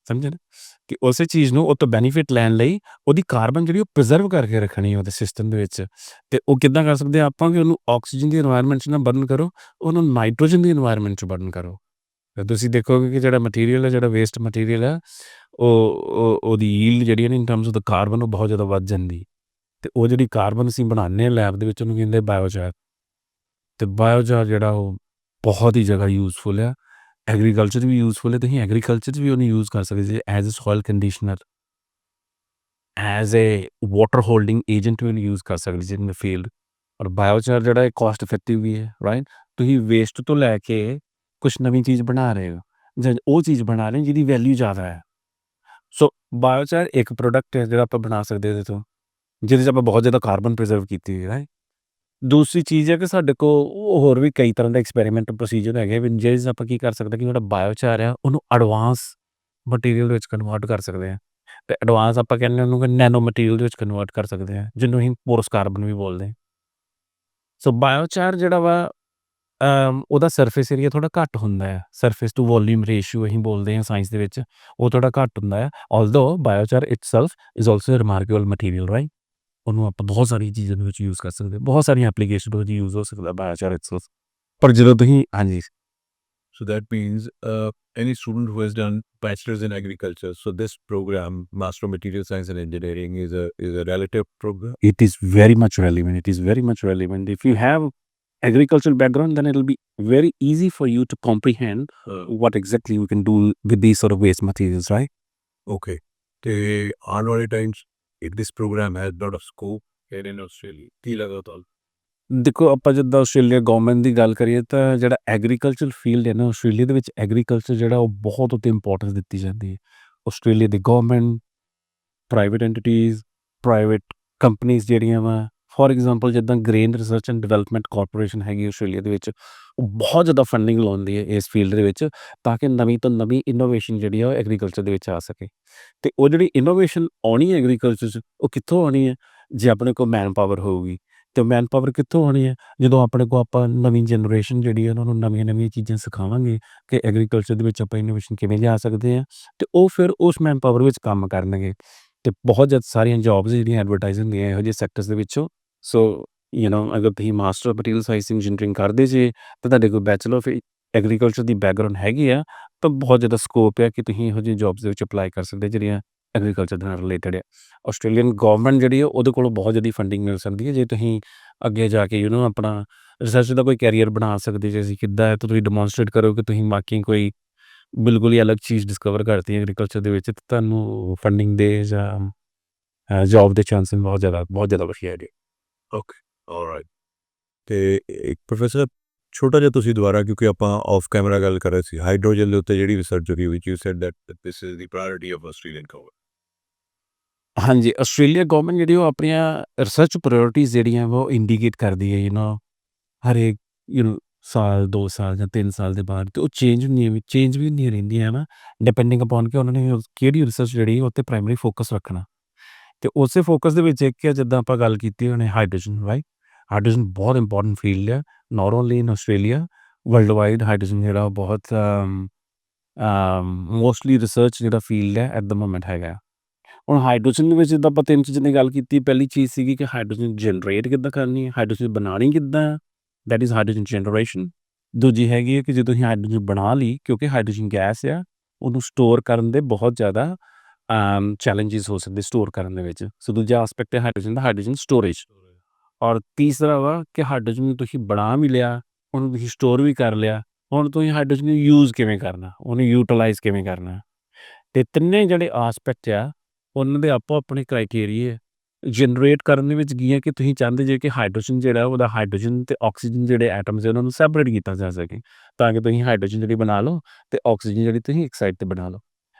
ਸਮਝੇ ਨਾ, ਕਿ ਉਸੇ ਚੀਜ਼ ਨੂੰ ਉਹ ਤੋਂ ਬੈਨੀਫਿਟ ਲੈਣ ਲਈ ਉਹਦੀ ਕਾਰਬਨ ਜਿਹੜੀ ਉਹ ਪ੍ਰੀਜ਼ਰਵ ਕਰਕੇ ਰੱਖਣੀ ਉਹਦੇ ਸਿਸਟਮ ਦੇ ਵਿੱਚ। ਤੇ ਉਹ ਕਿੱਦਾਂ ਕਰ ਸਕਦੇ ਹਾਂ ਆਪਾਂ ਕਿ ਉਹਨੂੰ ਆਕਸੀਜਨ ਦੀ এনवायरमेंट 'ਚ ਨਾ ਬਰਨ ਕਰੋ, ਉਹਨੂੰ ਨਾਈਟ੍ਰੋਜਨ ਦੀ এনवायरमेंट 'ਚ ਬਰਨ ਕਰੋ। ਤੇ ਤੁਸੀਂ ਦੇਖੋਗੇ ਕਿ ਜਿਹੜਾ ਮਟੀਰੀਅਲ ਹੈ, ਜਿਹੜਾ ਵੇਸਟ ਮਟੀਰੀਅਲ ਹੈ, ਉਹਦੀ ਯੀਲਡ ਜਿਹੜੀ ਹੈ ਨਾ ਇਨ ਟਰਮਸ ਆਫ ਦ ਕਾਰਬਨ ਉਹ ਬਹੁਤ ਜ਼ਿਆਦਾ ਵੱਧ ਜਾਂਦੀ। ਤੇ ਉਹ ਜਿਹੜੀ ਕਾਰਬਨ ਅਸੀਂ ਬਣਾਉਂਦੇ ਹਾਂ ਲੈਬ ਦੇ ਵਿੱਚ ਉਹਨੂੰ ਕਹਿੰਦੇ ਬਾਇਓਚਾਰ। ਤੇ ਬਾਇਓਚਾਰ ਜਿਹੜਾ ਉਹ ਬਹੁਤ ਹੀ ਜ਼ਿਆਦਾ ਯੂਜ਼ਫੁਲ ਆ, ਐਗਰੀਕਲਚਰ 'ਚ ਵੀ ਯੂਜ਼ਫੁਲ ਹੈ। ਤੁਸੀਂ ਐਗਰੀਕਲਚਰ 'ਚ ਵੀ ਉਹਨੂੰ ਯੂਜ਼ ਕਰ ਸਕਦੇ ਜੇ as a soil conditioner, as a water holding agent ਵੀ ਉਹਨੂੰ ਯੂਜ਼ ਕਰ ਸਕਦੇ ਜੇ ਇਨ ਦ ਫੀਲਡ। ਔਰ ਬਾਇਓਚਾਰ ਜਿਹੜਾ ਇਹ ਕੋਸਟ ਇਫੈਕਟਿਵ ਵੀ ਹੈ, ਰਾਈਟ। ਤੁਸੀਂ ਵੇਸਟ ਤੋਂ ਲੈ ਕੇ ਕੁਛ ਨਵੀਂ ਚੀਜ਼ ਬਣਾ ਰਹੇ ਹੋ ਜਾਂ ਉਹ ਚੀਜ਼ ਬਣਾ ਰਹੇ ਜਿਹਦੀ ਵੈਲਿਊ ਜ਼ਿਆਦਾ ਹੈ। ਸੋ ਬਾਇਓਚਾਰ ਇੱਕ ਪ੍ਰੋਡਕਟ ਹੈ ਜਿਹੜਾ ਆਪਾਂ ਬਣਾ ਸਕਦੇ ਇਹਦੇ ਤੋਂ, ਜਿਹਦੇ 'ਚ ਆਪਾਂ ਬਹੁਤ ਜ਼ਿਆਦਾ ਕਾਰਬਨ ਪ੍ਰੀਜ਼ਰਵ ਕੀਤੀ ਹੈ, ਰਾਈਟ। ਦੂਸਰੀ ਚੀਜ਼ ਹੈ ਕਿ ਸਾਡੇ ਕੋਲ ਹੋਰ ਵੀ ਕਈ ਤਰ੍ਹਾਂ ਦੇ ਐਕਸਪੈਰੀਮੈਂਟ ਪ੍ਰੋਸੀਜਰ ਹੈਗੇ ਵੀ ਜਿਹਦੇ 'ਚ ਆਪਾਂ ਕੀ ਕਰ ਸਕਦੇ ਕਿ ਜਿਹੜਾ ਬਾਇਓਚਾਰ ਆ ਉਹਨੂੰ ਐਡਵਾਂਸ ਮਟੀਰੀਅਲ ਵਿੱਚ ਕਨਵਰਟ ਕਰ ਸਕਦੇ ਹਾਂ। ਤੇ ਐਡਵਾਂਸ ਆਪਾਂ ਕਹਿੰਦੇ ਉਹਨੂੰ ਕਿ ਨੈਨੋ ਮਟੀਰੀਅਲ ਦੇ ਵਿੱਚ ਕਨਵਰਟ ਕਰ ਸਕਦੇ ਹਾਂ, ਜਿਹਨੂੰ ਅਸੀਂ ਪੋਰਸ ਕਾਰਬਨ ਵੀ ਬੋਲਦੇ ਹਾਂ। ਸੋ ਬਾਇਓਚਾਰ ਜਿਹੜਾ ਵਾ ਉਹਦਾ ਸਰਫੇਸ ਏਰੀਆ ਥੋੜ੍ਹਾ ਘੱਟ ਹੁੰਦਾ ਹੈ, ਸਰਫੇਸ ਟੂ ਵੋਲੀਅਮ ਰੇਸ਼ੀਓ ਅਸੀਂ ਬੋਲਦੇ ਹਾਂ ਸਾਇੰਸ ਦੇ ਵਿੱਚ, ਉਹ ਥੋੜ੍ਹਾ ਘੱਟ ਹੁੰਦਾ ਹੈ। Although biochar itself is also remarkable material, right. ਉਹਨੂੰ ਆਪਾਂ ਬਹੁਤ ਸਾਰੀਆਂ ਚੀਜ਼ਾਂ ਦੇ ਵਿੱਚ ਯੂਜ਼ ਕਰ ਸਕਦੇ, ਬਹੁਤ ਸਾਰੀਆਂ ਐਪਲੀਕੇਸ਼ਨ ਵਿੱਚ ਯੂਜ਼ ਹੋ ਸਕਦਾ ਬਾਇਓਚਾਰ ਇਟਸੈਲਫ। ਪਰ ਜਦੋਂ ਤੁਸੀਂ ਹਾਂਜੀ So that means any student who has done bachelor's in agriculture, so this program, Master of Material Science and Engineering, is a relative program. it is very much relevant. It is very much relevant. If you have agricultural background, then it'll be very easy for you to comprehend what exactly you can do with these sort of waste materials, right? Okay. The on times, this program has a lot of scope ਫਿਰ in Australia ਕੀ ਲੱਗਾ ਤੁਹਾਨੂੰ? ਦੇਖੋ ਆਪਾਂ ਜਿੱਦਾਂ Australia government ਦੀ ਗੱਲ ਕਰੀਏ ਤਾਂ ਜਿਹੜਾ ਐਗਰੀਕਲਚਰ ਫੀਲਡ ਹੈ ਨਾ ਆਸਟ੍ਰੇਲੀਆ ਦੇ ਵਿੱਚ ਐਗਰੀਕਲਚਰ ਜਿਹੜਾ ਉਹ ਬਹੁਤ ਉੱਤੇ ਇੰਪੋਰਟੈਂਸ ਦਿੱਤੀ ਜਾਂਦੀ ਹੈ। ਆਸਟ੍ਰੇਲੀਆ ਦੀ government, private entities, private companies ਜਿਹੜੀਆਂ ਵਾ ਫੋਰ ਐਗਜ਼ਾਮਪਲ ਜਿੱਦਾਂ grain research and development corporation ਹੈਗੀ ਆਸਟ੍ਰੇਲੀਆ ਦੇ ਵਿੱਚ, ਉਹ ਬਹੁਤ ਜ਼ਿਆਦਾ ਫੰਡਿੰਗ ਲਾਉਂਦੀ ਹੈ ਇਸ ਫੀਲਡ ਦੇ ਵਿੱਚ ਤਾਂ ਕਿ ਨਵੀਂ ਤੋਂ ਨਵੀਂ ਇਨੋਵੇਸ਼ਨ ਜਿਹੜੀ ਆ ਉਹ ਐਗਰੀਕਲਚਰ ਦੇ ਵਿੱਚ ਆ ਸਕੇ। ਤੇ ਉਹ ਜਿਹੜੀ ਇਨੋਵੇਸ਼ਨ ਆਉਣੀ ਹੈ ਐਗਰੀਕਲਚਰ 'ਚ ਉਹ ਕਿੱਥੋਂ ਆਉਣੀ ਹੈ? ਜੇ ਆਪਣੇ ਕੋਲ ਮੈਨ ਪਾਵਰ ਹੋਊਗੀ। ਤੇ ਮੈਨ ਪਾਵਰ ਕਿੱਥੋਂ ਆਉਣੀ ਹੈ? ਜਦੋਂ ਆਪਣੇ ਕੋਲ ਆਪਾਂ ਨਵੀਂ ਜਨਰੇਸ਼ਨ ਜਿਹੜੀ ਹੈ ਉਹਨਾਂ ਨੂੰ ਨਵੀਆਂ-ਨਵੀਆਂ ਚੀਜ਼ਾਂ ਸਿਖਾਵਾਂਗੇ ਕਿ ਐਗਰੀਕਲਚਰ ਦੇ ਵਿੱਚ ਆਪਾਂ ਇਨੋਵੇਸ਼ਨ ਕਿਵੇਂ ਲਿਆ ਸਕਦੇ ਹਾਂ ਤੇ ਉਹ ਫਿਰ ਉਸ ਮੈਨ ਪਾਵਰ ਵਿੱਚ ਕੰਮ ਕਰਨਗੇ। ਤੇ ਬਹੁਤ ਜ਼ਿਆਦਾ ਸਾਰੀਆਂ ਜੋਬਸ ਜਿਹੜੀਆਂ ਐਡਵਰਟਾਈਜ਼ ਹੁੰਦੀਆਂ ਇਹੋ ਜਿਹੇ ਸੈਕਟਰਸ ਦੇ ਵਿੱਚੋਂ। ਸੋ ਅਗਰ ਤੁਸੀਂ master of material science engineering ਕਰਦੇ ਜੇ ਤੇ ਤੁਹਾਡੇ ਕੋਲ bachelor of agriculture the background ਹੈਗੀ ਆ ਤਾਂ ਬਹੁਤ ਜ਼ਿਆਦਾ ਸਕੋਪ ਹੈ ਕਿ ਤੁਸੀਂ ਇਹੋ ਜਿਹੀ ਜੋਬਸ ਦੇ ਵਿੱਚ ਅਪਲਾਈ ਕਰ ਸਕਦੇ ਜਿਹੜੀਆਂ ਐਗਰੀਕਲਚਰ ਦੇ ਨਾਲ ਰਿਲੇਟਡ ਆ। ਆਸਟ੍ਰੇਲੀਅਨ ਗਵਰਨਮੈਂਟ ਜਿਹੜੀ ਆ ਉਹਦੇ ਕੋਲੋਂ ਬਹੁਤ ਜ਼ਿਆਦਾ ਫੰਡਿੰਗ ਮਿਲ ਸਕਦੀ ਹੈ ਜੇ ਤੁਸੀਂ ਅੱਗੇ ਜਾ ਕੇ ਆਪਣਾ ਰਿਸਰਚ ਦਾ ਕੋਈ ਕੈਰੀਅਰ ਬਣਾ ਸਕਦੇ ਜੇ ਅਸੀਂ ਕਿੱਦਾਂ ਹੈ ਤਾਂ ਤੁਸੀਂ ਡੈਮੋਨਸਟ੍ਰੇਟ ਕਰੋ ਕਿ ਤੁਸੀਂ ਵਾਕਈ ਕੋਈ ਬਿਲਕੁਲ ਹੀ ਅਲੱਗ ਚੀਜ਼ ਡਿਸਕਵਰ ਕਰਤੀ ਐਗਰੀਕਲਚਰ ਦੇ ਵਿੱਚ ਤੇ ਤੁਹਾਨੂੰ ਫੰਡਿੰਗ ਦੇ ਜਾਂ ਜੋਬ ਦੇ ਚਾਂਸਿਸ ਬਹੁਤ ਜ਼ਿਆਦਾ ਵਧੀਆ ਜੀ। Okay, all right. ਤੇ ਇੱਕ ਪ੍ਰੋਫੈਸਰ ਛੋਟਾ ਜਿਹਾ ਤੁਸੀਂ ਦੁਬਾਰਾ ਕਿਉਂਕਿ ਆਪਾਂ ਆਫ ਕੈਮਰਾ ਗੱਲ ਕਰ ਰਹੇ ਸੀ ਹਾਈਡਰੋਜਨ ਦੇ ਉੱਤੇ ਜਿਹੜੀ ਰਿਸਰਚ ਹੋ ਰਹੀ which you said that this is the priority of Australian government. ਹਾਂਜੀ, ਆਸਟ੍ਰੇਲੀਆ ਗਵਰਨਮੈਂਟ ਜਿਹੜੀ ਉਹ ਆਪਣੀਆਂ ਰਿਸਰਚ ਪ੍ਰਾਇਓਰਟੀਜ਼ ਜਿਹੜੀਆਂ ਵਾ ਉਹ ਇੰਡੀਕੇਟ ਕਰਦੀ ਹੈ ਹਰੇਕ ਸਾਲ 2 ਸਾਲ ਜਾਂ 3 ਸਾਲ ਦੇ ਬਾਅਦ ਤੇ ਉਹ ਚੇਂਜ ਵੀ ਹੁੰਦੀਆਂ ਰਹਿੰਦੀਆਂ ਨਾ ਡਿਪੈਂਡਿੰਗ ਅਪੋਨ ਕਿ ਉਹਨਾਂ ਨੇ ਕਿਹੜੀ ਰਿਸਰਚ ਜਿਹੜੀ ਉਹ 'ਤੇ ਪ੍ਰਾਇਮਰੀ ਫੋਕਸ ਰੱਖਣਾ। ਤੇ ਉਸੇ ਫੋਕਸ ਦੇ ਵਿੱਚ ਇੱਕ ਹੈ ਜਿੱਦਾਂ ਆਪਾਂ ਗੱਲ ਕੀਤੀ ਉਹਨੇ ਹਾਈਡਰੋਜਨ ਰਾਈਟ। ਹਾਈਡਰੋਜਨ ਬਹੁਤ ਇੰਪੋਰਟੈਂਟ ਫੀਲਡ ਹੈ not only in Australia world wide hydrogen ਜਿਹੜਾ ਉਹ ਬਹੁਤ ਮੋਸਟਲੀ ਰਿਸਰਚ ਜਿਹੜਾ ਫੀਲਡ ਹੈ ਐਟ ਦ ਮੋਮੈਂਟ ਹੈਗਾ। ਹੁਣ ਹਾਈਡਰੋਜਨ ਦੇ ਵਿੱਚ ਜਿੱਦਾਂ ਆਪਾਂ 3 ਚੀਜ਼ਾਂ ਦੀ ਗੱਲ ਕੀਤੀ ਪਹਿਲੀ ਚੀਜ਼ ਸੀਗੀ ਕਿ ਹਾਈਡਰੋਜਨ ਜਨਰੇਟ ਕਿੱਦਾਂ ਕਰਨੀ ਹੈ, ਹਾਈਡਰੋਜਨ ਬਣਾਉਣੀ ਕਿੱਦਾਂ ਹੈ, ਦੈਟ ਇਜ਼ ਹਾਈਡਰੋਜਨ ਜਨਰੇਸ਼ਨ। ਦੂਜੀ ਹੈਗੀ ਹੈ ਕਿ ਜਦੋਂ ਅਸੀਂ ਹਾਈਡਰੋਜਨ ਬਣਾ ਲਈ ਕਿਉਂਕਿ ਹਾਈਡਰੋਜਨ ਗੈਸ ਆ ਉਹਨੂੰ ਸਟੋਰ ਕਰਨ ਦੇ ਬਹੁਤ ਜ਼ਿਆਦਾ ਚੈਲੰਜਿਸ ਹੋ ਸਕਦੇ ਸਟੋਰ ਕਰਨ ਦੇ ਵਿੱਚ। ਸੋ ਦੂਜਾ ਆਸਪੈਕਟ ਹੈ ਹਾਈਡਰੋਜਨ ਸਟੋਰੇਜ। ਔਰ ਤੀਸਰਾ ਵਾ ਕਿ ਹਾਈਡਰੋਜਨ ਨੂੰ ਤੁਸੀਂ ਬਣਾ ਵੀ ਲਿਆ, ਉਹਨੂੰ ਤੁਸੀਂ ਸਟੋਰ ਵੀ ਕਰ ਲਿਆ, ਹੁਣ ਤੁਸੀਂ ਹਾਈਡਰੋਜਨ ਨੂੰ ਯੂਜ਼ ਕਿਵੇਂ ਕਰਨਾ, ਉਹਨੂੰ ਯੂਟੀਲਾਈਜ਼ ਕਿਵੇਂ ਕਰਨਾ। ਤੇ ਤਿੰਨੇ ਜਿਹੜੇ ਆਸਪੈਕਟ ਆ ਉਹਨਾਂ ਦੇ ਆਪੋ ਆਪਣੇ ਕ੍ਰਾਈਟੇਰੀਏ ਜਨਰੇਟ ਕਰਨ ਦੇ ਵਿੱਚ ਕੀ ਹੈ ਕਿ ਤੁਸੀਂ ਚਾਹੁੰਦੇ ਜੇ ਕਿ ਹਾਈਡਰੋਜਨ ਜਿਹੜਾ ਉਹਦਾ ਹਾਈਡਰੋਜਨ ਤੇ ਆਕਸੀਜਨ ਜਿਹੜੇ ਐਟਮਸ ਉਹਨਾਂ ਨੂੰ ਸੈਪਰੇਟ ਕੀਤਾ ਜਾ ਸਕੇ ਤਾਂ ਕਿ ਤੁਸੀਂ ਹਾਈਡਰੋਜਨ ਜਿਹੜੀ ਬਣਾ ਲਓ ਤੇ ਆਕਸੀਜਨ ਜਿਹੜੀ ਤੁਸੀਂ ਇੱਕ ਸਾਈਡ 'ਤੇ ਬਣਾ ਲਓ।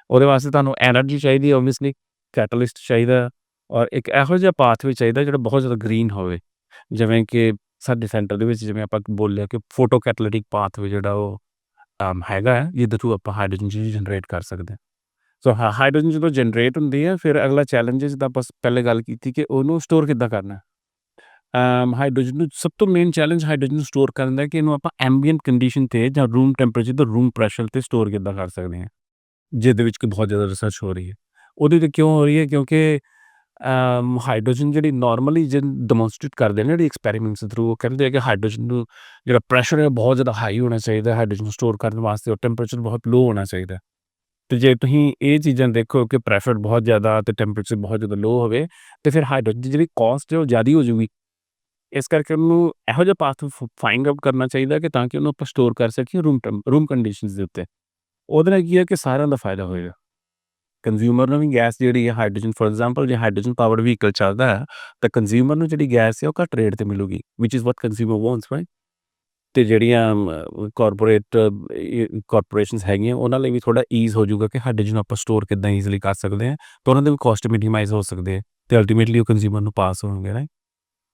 ਉਹਦੇ ਵਾਸਤੇ ਤੁਹਾਨੂੰ ਐਨਰਜੀ ਚਾਹੀਦੀ ਹੈ ਓਬਵੀਅਸਲੀ, ਕੈਟਾਲਿਸਟ ਚਾਹੀਦਾ ਔਰ ਇੱਕ ਇਹੋ ਜਿਹਾ ਪਾਥਵੇ ਚਾਹੀਦਾ ਜਿਹੜਾ ਬਹੁਤ ਜ਼ਿਆਦਾ ਗ੍ਰੀਨ ਹੋਵੇ। ਜਿਵੇਂ ਕਿ ਸਾਡੇ ਸੈਂਟਰ ਦੇ ਵਿੱਚ ਜਿਵੇਂ ਆਪਾਂ ਬੋਲਿਆ ਕਿ ਫੋਟੋ ਕੈਟਾਲਿਟਿਕ ਪਾਥਵੇ ਜਿਹੜਾ ਉਹ ਹੈਗਾ ਹੈ ਜਿਹਦੇ ਥਰੂ ਆਪਾਂ ਹਾਈਡਰੋਜਨ ਜਨਰੇਟ ਕਰ ਸਕਦੇ ਹਾਂ। ਸੋ ਹਾਈਡਰੋਜਨ ਜਦੋਂ ਜਨਰੇਟ ਹੁੰਦੀ ਹੈ ਫਿਰ ਅਗਲਾ ਚੈਲੰਜ ਜਿੱਦਾਂ ਆਪਾਂ ਪਹਿਲੇ ਗੱਲ ਕੀਤੀ ਕਿ ਉਹਨੂੰ ਸਟੋਰ ਕਿੱਦਾਂ ਕਰਨਾ। ਹਾਈਡਰੋਜਨ ਨੂੰ ਸਭ ਤੋਂ ਮੇਨ ਚੈਲੰਜ ਹਾਈਡਰੋਜਨ ਨੂੰ ਸਟੋਰ ਕਰਨ ਦਾ ਕਿ ਇਹਨੂੰ ਆਪਾਂ ਐਂਬੀਐਂਟ ਕੰਡੀਸ਼ਨ 'ਤੇ ਜਾਂ ਰੂਮ ਟੈਂਪਰੇਚਰ ਤੇ ਰੂਮ ਪ੍ਰੈਸ਼ਰ 'ਤੇ ਸਟੋਰ ਕਿੱਦਾਂ ਕਰ ਸਕਦੇ ਹਾਂ, ਜਿਹਦੇ ਵਿੱਚ ਕਿ ਬਹੁਤ ਜ਼ਿਆਦਾ ਰਿਸਰਚ ਹੋ ਰਹੀ ਹੈ। ਉਹਦੇ 'ਤੇ ਕਿਉਂ ਹੋ ਰਹੀ ਹੈ ਕਿਉਂਕਿ ਹਾਈਡਰੋਜਨ ਜਿਹੜੀ ਨਾਰਮਲੀ ਡੈਮੋਨਸਟ੍ਰੇਟ ਕਰਦੇ ਨੇ ਜਿਹੜੀ ਐਕਸਪੈਰੀਮੈਂਟਸ ਦੇ ਥਰੂ ਉਹ ਕਹਿੰਦੇ ਆ ਕਿ ਹਾਈਡਰੋਜਨ ਨੂੰ ਜਿਹੜਾ ਪ੍ਰੈਸ਼ਰ ਹੈ ਬਹੁਤ ਜ਼ਿਆਦਾ ਹਾਈ ਹੋਣਾ ਚਾਹੀਦਾ ਹਾਈਡਰੋਜਨ ਨੂੰ ਸਟੋਰ ਕਰਨ ਵਾਸਤੇ ਔਰ ਟੈਂਪਰੇਚਰ ਬਹੁਤ ਲੋ ਹੋਣਾ ਚਾਹੀਦਾ। ਤੇ ਜੇ ਤੁਸੀਂ ਇਹ ਚੀਜ਼ਾਂ ਦੇਖੋ ਕਿ ਪ੍ਰੈਸ਼ਰ ਬਹੁਤ ਜ਼ਿਆਦਾ ਤੇ ਟੈਂਪਰੇਚਰ ਬਹੁਤ ਜ਼ਿਆਦਾ ਲੋ ਹੋਵੇ ਤੇ ਫਿਰ ਹਾਈਡਰੋਜਨ ਦੀ ਜਿਹੜੀ ਕਾਸਟ ਹੈ ਉਹ ਜ਼ਿਆਦਾ ਹੋ ਜਾਊਗੀ। ਇਸ ਕਰਕੇ ਉਹਨੂੰ ਇਹੋ ਜਿਹਾ ਪਾਥ ਫਾਈਂਡ ਆਊਟ ਕਰਨਾ ਚਾਹੀਦਾ ਕਿ ਤਾਂ ਕਿ ਉਹਨੂੰ ਆਪਾਂ ਸਟੋਰ ਕਰ ਸਕੀਏ ਰੂਮ ਕੰਡੀਸ਼ਨਸ ਦੇ ਉੱਤੇ। ਉਹਦੇ ਨਾਲ ਕੀ ਹੈ ਕਿ ਸਾਰਿਆਂ ਦਾ ਫਾਇਦਾ ਹੋਏਗਾ। ਕੰਜ਼ਿਊਮਰ ਨੂੰ ਵੀ ਗੈਸ ਜਿਹੜੀ ਹੈ ਹਾਈਡਰੋਜਨ ਫੋਰ ਐਗਜ਼ਾਮਪਲ ਜੇ ਹਾਈਡਰੋਜਨ ਪਾਵਰਡ ਵਹੀਕਲ ਚੱਲਦਾ ਹੈ ਤਾਂ ਕੰਜ਼ਿਊਮਰ ਨੂੰ ਜਿਹੜੀ ਗੈਸ ਹੈ ਉਹ ਘੱਟ ਰੇਟ 'ਤੇ ਮਿਲੂਗੀ which is what consumer wants right. ਤੇ ਜਿਹੜੀਆਂ ਕਾਰਪੋਰੇਸ਼ਨਸ ਹੈਗੀਆਂ ਉਹਨਾਂ ਲਈ ਵੀ ਥੋੜ੍ਹਾ ਈਜ਼ ਹੋ ਜਾਊਗਾ ਕਿ ਹਾਈਡਰੋਜਨ ਨੂੰ ਆਪਾਂ ਸਟੋਰ ਕਿੱਦਾਂ ਈਜ਼ੀਲੀ ਕਰ ਸਕਦੇ ਹਾਂ ਤਾਂ ਉਹਨਾਂ ਦੇ ਵੀ ਕੋਸਟ ਮਿਨੀਮਾਈਜ਼ ਹੋ ਸਕਦੇ ਆ ਅਤੇ ਅਲਟੀਮੇਟਲੀ ਉਹ ਕੰਜ਼ਿਊਮਰ ਨੂੰ ਪਾਸ ਹੋਣਗੇ ਰਾਈਟ।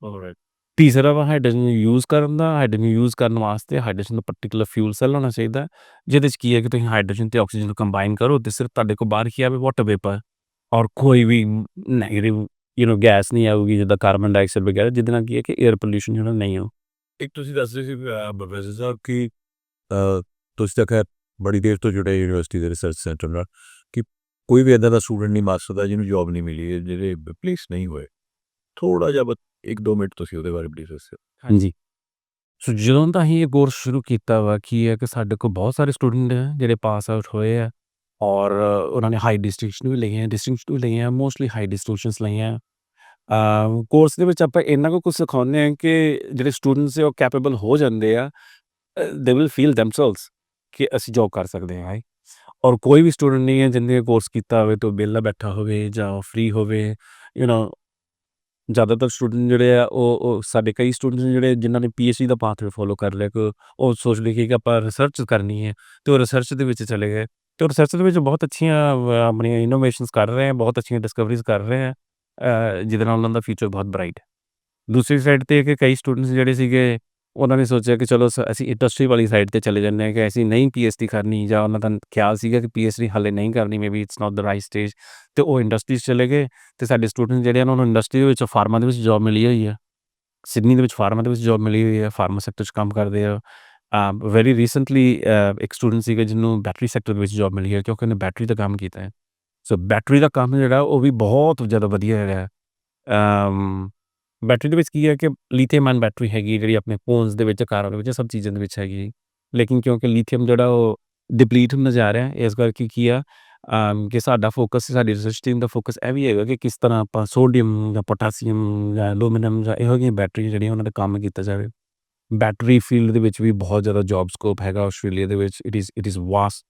ਆਲਰਾਈਟ। ਤੀਸਰਾ ਵਾ ਹਾਈਡਰੋਜਨ ਨੂੰ ਯੂਜ਼ ਕਰਨ ਦਾ। ਹਾਈਡਰੋਜਨ ਨੂੰ ਯੂਜ਼ ਕਰਨ ਵਾਸਤੇ ਹਾਈਡਰੋਜਨ ਦਾ ਪਰਟੀਕੂਲਰ ਫਿਊਲ ਸੈੱਲ ਹੋਣਾ ਚਾਹੀਦਾ ਜਿਹਦੇ 'ਚ ਕੀ ਹੈ ਕਿ ਤੁਸੀਂ ਹਾਈਡਰੋਜਨ ਅਤੇ ਆਕਸੀਜਨ ਨੂੰ ਕੰਬਾਈਨ ਕਰੋ ਅਤੇ ਸਿਰਫ ਤੁਹਾਡੇ ਕੋਲ ਬਾਹਰ ਕੀ ਆਵੇ ਵਾਟਰ ਵੇਪਰ ਔਰ ਕੋਈ ਵੀ ਨੈਗੇਟਿਵ ਗੈਸ ਨਹੀਂ ਆਊਗੀ ਜਿੱਦਾਂ ਕਾਰਬਨ ਡਾਈਆਕਸਾਈਡ ਵਗੈਰਾ ਜਿਹਦੇ ਨਾਲ ਕੀ ਹੈ ਕਿ ਏਅਰ ਪੋਲਿਊਸ਼ਨ ਜਿਹੜਾ ਨਹੀਂ ਹੋ। ਇੱਕ ਤੁਸੀਂ ਦੱਸਦੇ ਸੀ ਪ੍ਰੋਫੈਸਰ ਸਾਹਿਬ ਕਿ ਤੁਸੀਂ ਤਾਂ ਖੈਰ ਬੜੀ ਦੇਰ ਤੋਂ ਜੁੜੇ ਯੂਨੀਵਰਸਿਟੀ ਦੇ ਰਿਸਰਚ ਸੈਂਟਰ ਨਾਲ ਕਿ ਕੋਈ ਵੀ ਇੱਦਾਂ ਦਾ ਸਟੂਡੈਂਟ ਨਹੀਂ ਮਾਸਟਰ ਦਾ ਜਿਹਨੂੰ ਜੋਬ ਨਹੀਂ ਮਿਲੀ ਜਿਹੜੇ ਪਲੇਸ ਨਹੀਂ ਹੋਏ। ਥੋੜ੍ਹਾ ਜਿਹਾ 1-2 ਮਿੰਟ ਤੁਸੀਂ ਉਹਦੇ ਬਾਰੇ ਪਲੀਜ਼ ਦੱਸਿਓ। ਹਾਂਜੀ। ਸੋ ਜਦੋਂ ਦਾ ਅਸੀਂ ਇਹ ਕੋਰਸ ਸ਼ੁਰੂ ਕੀਤਾ ਵਾ ਕੀ ਹੈ ਕਿ ਸਾਡੇ ਕੋਲ ਬਹੁਤ ਸਾਰੇ ਸਟੂਡੈਂਟ ਹੈ ਜਿਹੜੇ ਪਾਸ ਆਊਟ ਹੋਏ ਆ ਔਰ ਉਹਨਾਂ ਨੇ ਹਾਈ ਡਿਸਟਿੰਕਸ਼ਨ ਵੀ ਲਈਆਂ ਵੀ ਲਈਆਂ ਮੋਸਟਲੀ ਹਾਈ ਡਿਸਟਿੰਕਸ਼ਨਸ ਲਈਆਂ। ਕੋਰਸ ਦੇ ਵਿੱਚ ਆਪਾਂ ਇੰਨਾ ਕੁਝ ਸਿਖਾਉਂਦੇ ਹਾਂ ਕਿ ਜਿਹੜੇ ਸਟੂਡੈਂਟਸ ਹੈ ਉਹ ਕੈਪੇਬਲ ਹੋ ਜਾਂਦੇ ਆ ਦੇ ਵਿਲ ਫੀਲ ਦੈਮਸੈਲਵਸ ਕਿ ਅਸੀਂ ਜੋਬ ਕਰ ਸਕਦੇ ਹਾਂ। ਔਰ ਕੋਈ ਵੀ ਸਟੂਡੈਂਟ ਨਹੀਂ ਹੈ ਜਿਹਨੇ ਕੋਰਸ ਕੀਤਾ ਹੋਵੇ ਤਾਂ ਵਿਹਲਾ ਬੈਠਾ ਹੋਵੇ ਜਾਂ ਫ੍ਰੀ ਹੋਵੇ ਜ਼ਿਆਦਾਤਰ ਸਟੂਡੈਂਟ ਜਿਹੜੇ ਆ ਉਹ ਸਾਡੇ ਕਈ ਸਟੂਡੈਂਟਸ ਨੇ ਜਿਹੜੇ ਜਿਨ੍ਹਾਂ ਨੇ ਪੀਐਚਡੀ ਦਾ ਪਾਥਵੇ ਫੋਲੋ ਕਰ ਲਿਆ ਕਿ ਉਹ ਸੋਚ ਲਈ ਕਿ ਆਪਾਂ ਰਿਸਰਚ ਕਰਨੀ ਹੈ ਤੇ ਉਹ ਰਿਸਰਚ ਦੇ ਵਿੱਚ ਚਲੇ ਗਏ ਤੇ ਉਹ ਰਿਸਰਚ ਦੇ ਵਿੱਚ ਬਹੁਤ ਅੱਛੀਆਂ ਆਪਣੀਆਂ ਇਨੋਵੇਸ਼ਨਸ ਕਰ ਰਹੇ ਆ, ਬਹੁਤ ਅੱਛੀਆਂ ਡਿਸਕਵਰੀਜ਼ ਕਰ ਰਹੇ ਆ, ਜਿਹਦੇ ਨਾਲ ਉਹਨਾਂ ਦਾ ਫਿਊਚਰ ਬਹੁਤ ਬ੍ਰਾਈਟ ਹੈ। ਦੂਸਰੀ ਸਾਈਡ 'ਤੇ ਕਿ ਕਈ ਸਟੂਡੈਂਟਸ ਜਿਹੜੇ ਸੀਗੇ ਉਹਨਾਂ ਨੇ ਸੋਚਿਆ ਕਿ ਚਲੋ ਅਸੀਂ ਇੰਡਸਟਰੀ ਵਾਲੀ ਸਾਈਡ 'ਤੇ ਚਲੇ ਜਾਂਦੇ ਹਾਂ ਕਿ ਅਸੀਂ ਨਹੀਂ ਪੀਐਚਡੀ ਕਰਨੀ, ਜਾਂ ਉਹਨਾਂ ਦਾ ਖਿਆਲ ਸੀਗਾ ਕਿ ਪੀਐਚਡੀ ਹਾਲੇ ਨਹੀਂ ਕਰਨੀ, maybe it's not the right stage, ਤੇ ਉਹ ਇੰਡਸਟਰੀ 'ਚ ਚਲੇ ਗਏ। ਤੇ ਸਾਡੇ ਸਟੂਡੈਂਟ ਜਿਹੜੇ ਆ ਉਹਨਾਂ ਨੂੰ ਇੰਡਸਟਰੀ ਦੇ ਵਿੱਚ ਫਾਰਮਾ ਦੇ ਵਿੱਚ ਜੋਬ ਮਿਲੀ ਹੋਈ ਆ, ਸਿਡਨੀ ਦੇ ਵਿੱਚ ਫਾਰਮਾ ਦੇ ਵਿੱਚ ਜੋਬ ਮਿਲੀ ਹੋਈ ਹੈ, ਫਾਰਮਾ ਸੈਕਟਰ 'ਚ ਕੰਮ ਕਰਦੇ ਆ। ਵੈਰੀ ਰੀਸੈਂਟਲੀ ਇੱਕ ਸਟੂਡੈਂਟ ਸੀਗਾ ਜਿਹਨੂੰ ਬੈਟਰੀ ਸੈਕਟਰ ਦੇ ਵਿੱਚ ਜੋਬ ਮਿਲੀ ਹੈ ਕਿਉਂਕਿ ਉਹਨੇ ਬੈਟਰੀ ਦਾ ਕੰਮ ਕੀਤਾ ਹੈ। ਸੋ ਬੈਟਰੀ ਦਾ ਕੰਮ ਜਿਹੜਾ ਉਹ ਵੀ ਬਹੁਤ ਜ਼ਿਆਦਾ ਵਧੀਆ ਹੈਗਾ। ਬੈਟਰੀ ਦੇ ਵਿੱਚ ਕੀ ਹੈ ਕਿ ਲੀਥੀਅਮ ਆਇਨ ਬੈਟਰੀ ਹੈਗੀ ਜਿਹੜੀ ਆਪਣੇ ਫੋਨਸ ਦੇ ਵਿੱਚ, ਕਾਰਾਂ ਦੇ ਵਿੱਚ, ਸਭ ਚੀਜ਼ਾਂ ਦੇ ਵਿੱਚ ਹੈਗੀ। ਲੇਕਿਨ ਕਿਉਂਕਿ ਲੀਥੀਅਮ ਜਿਹੜਾ ਉਹ ਡਿਪਲੀਟ ਹੁੰਦਾ ਜਾ ਰਿਹਾ, ਇਸ ਕਰਕੇ ਕੀ ਆ ਕਿ ਸਾਡਾ ਫੋਕਸ, ਸਾਡੀ ਰਿਸਰਚ ਟੀਮ ਦਾ ਫੋਕਸ ਇਹ ਵੀ ਹੈਗਾ ਕਿ ਕਿਸ ਤਰ੍ਹਾਂ ਆਪਾਂ ਸੋਡੀਅਮ ਜਾਂ ਪੋਟਾਸੀਅਮ ਜਾਂ ਐਲੂਮੀਨੀਅਮ ਜਾਂ ਇਹੋ ਜਿਹੀਆਂ ਬੈਟਰੀ ਜਿਹੜੀਆਂ ਉਹਨਾਂ 'ਤੇ ਕੰਮ ਕੀਤਾ ਜਾਵੇ। ਬੈਟਰੀ ਫੀਲਡ ਦੇ ਵਿੱਚ ਵੀ ਬਹੁਤ ਜ਼ਿਆਦਾ ਜੋਬ ਸਕੋਪ ਹੈਗਾ ਆਸਟ੍ਰੇਲੀਆ ਦੇ ਵਿੱਚ। It is vast.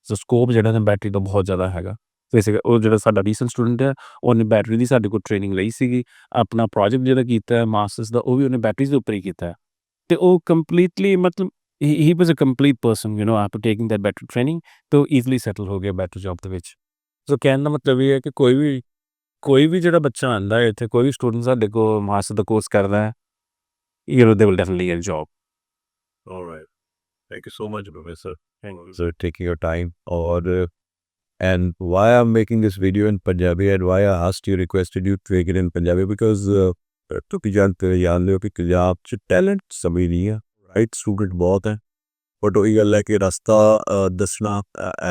So scope ਜਿਹੜਾ ਨਾ ਬੈਟਰੀ ਦਾ ਬਹੁਤ ਜ਼ਿਆਦਾ ਹੈਗਾ। ਵੈਸੇ ਉਹ ਜਿਹੜਾ ਸਾਡਾ ਰੀਸੈਂਟ ਸਟੂਡੈਂਟ ਹੈ ਉਹਨੇ ਬੈਟਰੀ ਦੀ ਸਾਡੇ ਕੋਲ ਟ੍ਰੇਨਿੰਗ ਲਈ ਸੀਗੀ। ਆਪਣਾ ਪ੍ਰੋਜੈਕਟ ਜਿਹੜਾ ਕੀਤਾ ਹੈ ਮਾਸਟਰਸ ਦਾ, ਉਹ ਵੀ ਉਹਨੇ ਬੈਟਰੀਜ਼ ਦੇ ਉੱਪਰ ਹੀ ਕੀਤਾ ਹੈ। ਤੇ ਉਹ ਕੰਪਲੀਟਲੀ ਮਤਲਬ he was a complete person after taking that battery training, ਤੇ ਉਹ ਈਜ਼ਲੀ ਸੈਟਲ ਹੋ ਗਿਆ ਬੈਟਰੀ ਜੋਬ ਦੇ ਵਿੱਚ। ਸੋ ਕਹਿਣ ਦਾ ਮਤਲਬ ਇਹ ਹੈ ਕਿ ਕੋਈ ਵੀ ਜਿਹੜਾ ਬੱਚਾ ਆਉਂਦਾ ਹੈ ਇੱਥੇ, ਕੋਈ ਵੀ ਸਟੂਡੈਂਟ ਸਾਡੇ ਕੋਲ ਮਾਸਟਰ ਦਾ ਕੋਰਸ ਕਰਦਾ ਹੈ, they will definitely get a job. All right. Thank you so much, Professor. Thank you for taking your time. And why I'm making this video in Punjabi and why I asked you, requested you to take it in Punjabi, because ਤੁਸੀਂ ਜਾਣਦੇ ਹੋ ਕਿ ਪੰਜਾਬ 'ਚ talent ਸਮਝ ਨਹੀਂ ਹੈ, right? Student ਬਹੁਤ ਹੈ, ਬਟ ਉਹੀ ਗੱਲ ਹੈ ਕਿ ਰਸਤਾ ਦੱਸਣਾ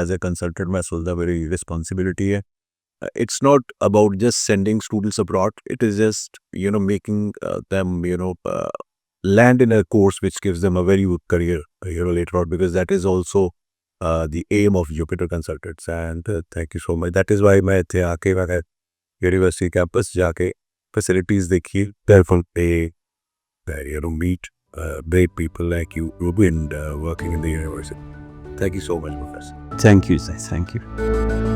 ਐਜ਼ ਅ ਕੰਸਲਟੈਂਟ ਮੈਂ ਸੋਚਦਾ ਮੇਰੀ ਰਿਸਪੌਂਸਿਬਿਲਿਟੀ ਹੈ। It's not about just sending students abroad. It is just, making them, land in a course which gives them a very good career, later on, because that is also the aim of Jupiter Consultants. And thank you so much. That is why मैं ਇੱਥੇ ਆ ਕੇ मैं university campus जाके facilities देखी, therefore they meet great people like you and working in the university. Thank you so much, Professor. Thank you, sir. Thank you.